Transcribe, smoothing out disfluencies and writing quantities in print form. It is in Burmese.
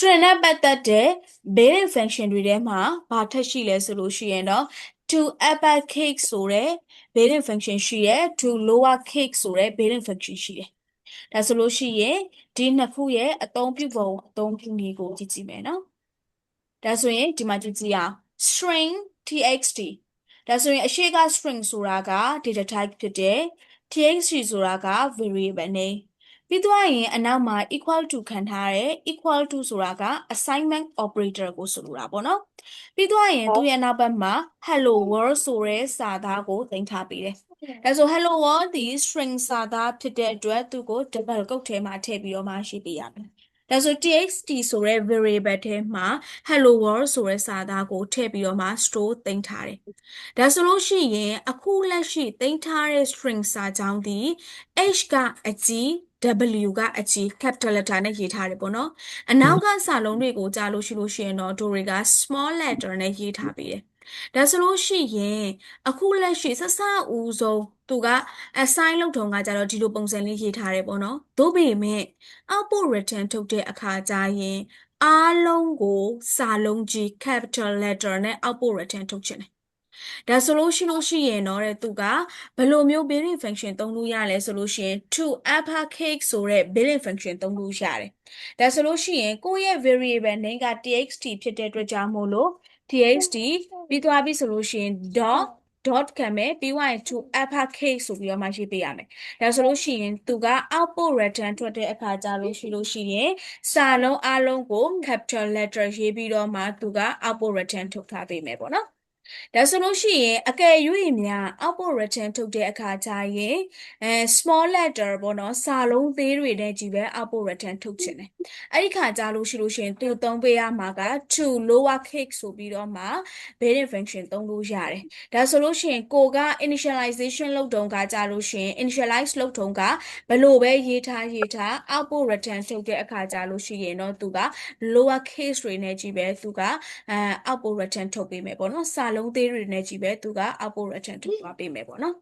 string နဲ့ပတ်သက်တဲ့ built-in function တွေထဲမှာဘာထပ်ရှိလဲဆိုလို့ရှိရင်တော့ to uppercase ဆိုတဲ့ built-in function ရှိရယ် to lowercase ဆိုတဲ့ built-in function ရှိတယ်။ဒါဆိုလို့ရှိရင်ဒီနှစ်ခုရဲ့အသုံးပြုပုံအသုံးပြုနည်းကိုကြည့်ကြည့်မယ်နော်။ဒါဆိုရင်ဒီမှာကြည့်ကြည့်အောင် string txt ဒါဆိုရင်အရှိက string ဆိုတာက data type ဖြစ်တယ် txt ဆိုတာက variable name ပြီးသွားရင်အနောက်မှာ equal to ခံထားတဲ့ equal to ဆိုတာက assignment operator ကိုဆိုလိုတာပေါ့နော်ပြီးသွားရင်သူ့ရဲ့နောက်ဘက်မှာ hello world ဆိုတဲ့စာသားကိုတင်ထားပေးတယ်ဒါဆို hello world ဒီ string စာသားဖြစ်တဲ့အတွက်သူ့ကို double quote ထဲမှာထည့်ပြီးတော့မှရေးပေးရမယ်ဒါဆို txt ဆိုတဲ့ variable ထဲမှာ hello world ဆိုတဲ့စာသားကိုထည့်ပြီးတော့မှ store တင်ထားတယ်ဒါဆိုလို့ရှိရင်အခုလက်ရှိတင်ထားတဲ့ string စာကြောင်းဒီ h ကအကြီး W ကအကြီး capital letter နဲ့ရေးထားတယ်ပေါ့နော်အနောက်ကစာလုံးတွေကိုကြားလို့ရှိရင်တော့တို့တွေက small letter နဲ့ရေးထားပေးတယ်ဒါဆိုလို့ရှိရင်အခုလက်ရှိစစဦးဆုံးသူက assign လုပ်ထုံကကြတော့ဒီလိုပုံစံလေးရေးထားတယ်ပေါ့နော်သို့ပေမဲ့ output return ထုတ်တဲ့အခါကျရင်အားလုံးကိုစာလုံးကြီး capital letter နဲ့ output return ထုတ်ချင်တယ်ဒါဆိုလို့ရှိရင်တော့တဲ့သူကဘယ်လိုမျိုး built-in function သုံးလို့ရလဲဆိုလို့ရှိရင် to uppercase ဆိုတဲ့ built-in function သုံးလို့ရတယ်ဒါဆိုလို့ရှိရင်ကိုယ့်ရဲ့ variable name က txt ဖြစ်တဲ့အတွက်ကြောင့်မို့လို့ txt ပြီးသွားပြီဆိုလို့ရှိရင် dot ခံမယ်ပြီးသွားရင် to uppercase ဆိုပြီးတော့မှရေးပေးရမယ်ဒါဆိုလို့ရှိရင်သူက output return ထွက်တဲ့အခါကြာလို့ရှိရင်စာလုံးအားလုံးကို capital letter ရေးပြီးတော့မှသူက output return ထုတ်ထားပေးမယ်ပေါ့နော်ဒါဆိုလို့ရှိရင်အကယ်၍များ output return ထုတ်တဲ့အခါကျရင်small letter ပေါ့နော်စာလုံးသေးတွေနဲ့ကြီးပဲ output return ထုတ်ချင်တယ်အဲ့ဒီခါကျလို့ရှိရင်သူသုံးပေးရမှာက to lower case ဆိုပြီးတော့မှ built-in function သုံးလို့ရတယ်ဒါဆိုလို့ရှိရင်ကိုက initialization လုပ်တုန်းကကြလို့ရှိရင် initialize လုပ်တုန်းကဘယ်လိုပဲရေးထား output return ထုတ်တဲ့အခါကျလို့ရှိရင်တော့သူက lower case တွေနဲ့ကြီးပဲသူကoutput return ထုတ်ပေးမယ်ပေါ့နော်စာလုံးသေးတွေနဲ့ကြီးပဲသူက output return ထုတ်သွားပေးမယ်ပေါ့နော်